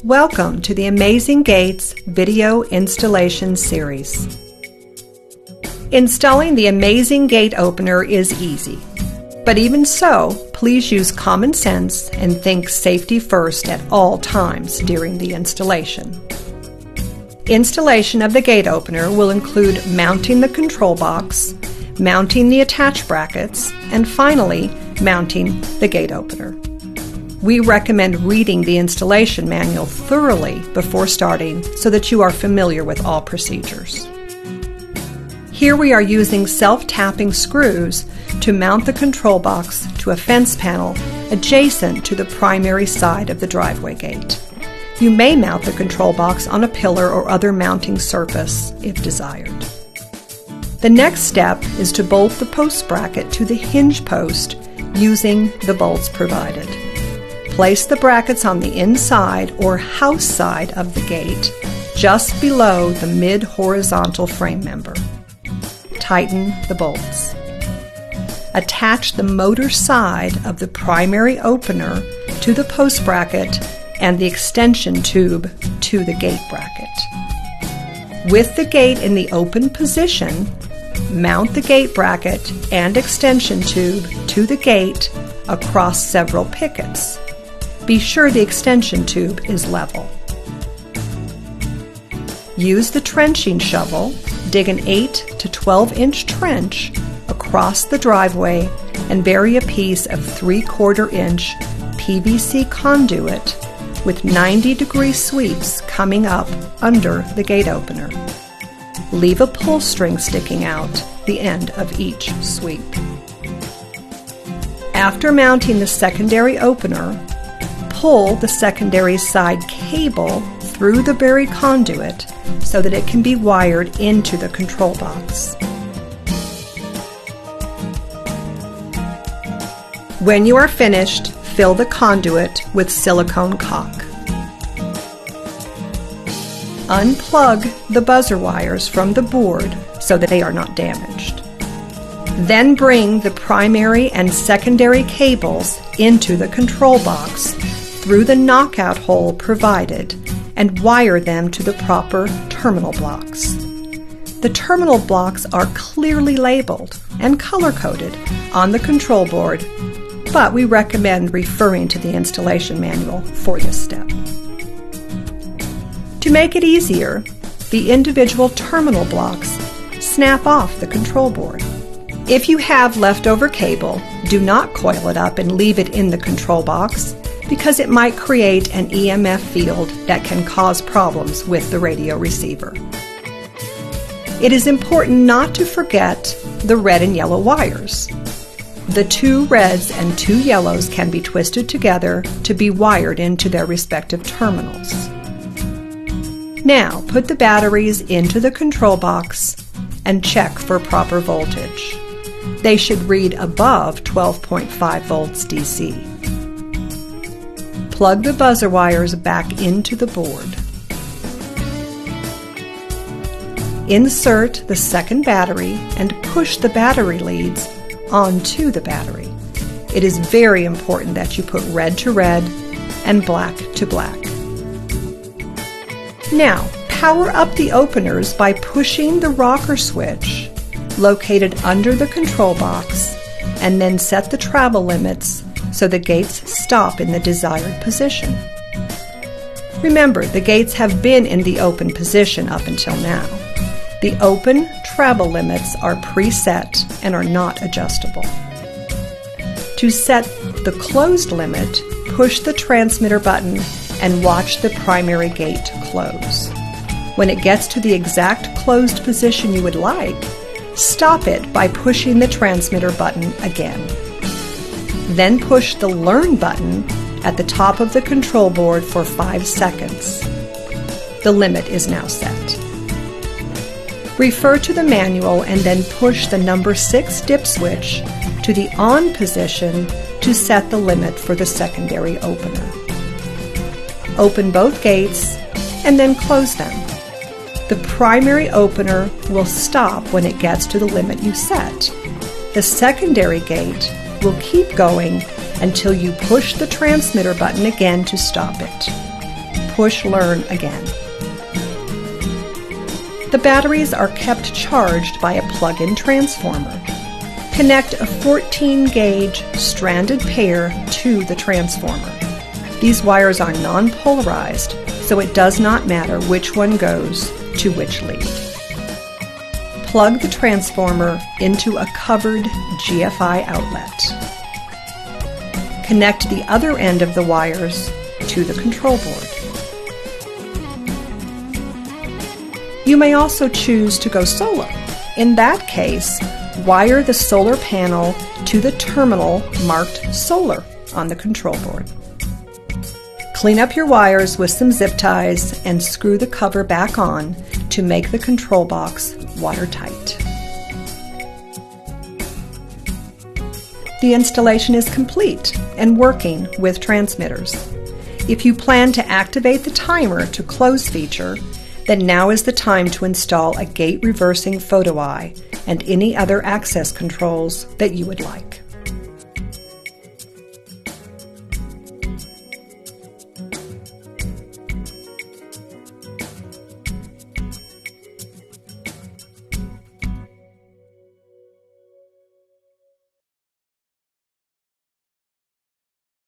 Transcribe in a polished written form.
Welcome to the Amazing Gates video installation series. Installing the Amazing Gate opener is easy, but even so, please use common sense and think safety first at all times during the installation. Installation of the gate opener will include mounting the control box, mounting the attach brackets, and finally, mounting the gate opener. We recommend reading the installation manual thoroughly before starting so that you are familiar with all procedures. Here we are using self-tapping screws to mount the control box to a fence panel adjacent to the primary side of the driveway gate. You may mount the control box on a pillar or other mounting surface if desired. The next step is to bolt the post bracket to the hinge post using the bolts provided. Place the brackets on the inside or house side of the gate, just below the mid-horizontal frame member. Tighten the bolts. Attach the motor side of the primary opener to the post bracket and the extension tube to the gate bracket. With the gate in the open position, mount the gate bracket and extension tube to the gate across several pickets. Be sure the extension tube is level. Use the trenching shovel, dig an 8 to 12-inch trench across the driveway and bury a piece of 3/4 inch PVC conduit with 90-degree sweeps coming up under the gate opener. Leave a pull string sticking out the end of each sweep. After mounting the secondary opener, pull the secondary side cable through the buried conduit so that it can be wired into the control box. When you are finished, fill the conduit with silicone caulk. Unplug the buzzer wires from the board so that they are not damaged. Then bring the primary and secondary cables into the control box through the knockout hole provided and wire them to the proper terminal blocks. The terminal blocks are clearly labeled and color-coded on the control board, but we recommend referring to the installation manual for this step. To make it easier, the individual terminal blocks snap off the control board. If you have leftover cable, do not coil it up and leave it in the control box because it might create an EMF field that can cause problems with the radio receiver. It is important not to forget the red and yellow wires. The 2 reds and 2 yellows can be twisted together to be wired into their respective terminals. Now put the batteries into the control box and check for proper voltage. They should read above 12.5 volts DC. Plug the buzzer wires back into the board. Insert the second battery and push the battery leads onto the battery. It is very important that you put red to red and black to black. Now, power up the openers by pushing the rocker switch located under the control box and then set the travel limits so the gates stop in the desired position. Remember, the gates have been in the open position up until now. The open travel limits are preset and are not adjustable. To set the closed limit, push the transmitter button and watch the primary gate close. When it gets to the exact closed position you would like, stop it by pushing the transmitter button again. Then push the Learn button at the top of the control board for 5 seconds. The limit is now set. Refer to the manual and then push the number 6 dip switch to the on position to set the limit for the secondary opener. Open both gates and then close them. The primary opener will stop when it gets to the limit you set. The secondary gate will keep going until you push the transmitter button again to stop it. push learn again. The batteries are kept charged by a plug-in transformer. Connect a 14-gauge stranded pair to the transformer. These wires are non-polarized, so it does not matter which one goes to which lead. Plug the transformer into a covered GFI outlet. Connect the other end of the wires to the control board. You may also choose to go solar. In that case, wire the solar panel to the terminal marked solar on the control board. Clean up your wires with some zip ties and screw the cover back on to make the control box watertight. The installation is complete and working with transmitters. If you plan to activate the timer to close feature, then now is the time to install a gate reversing photo eye and any other access controls that you would like.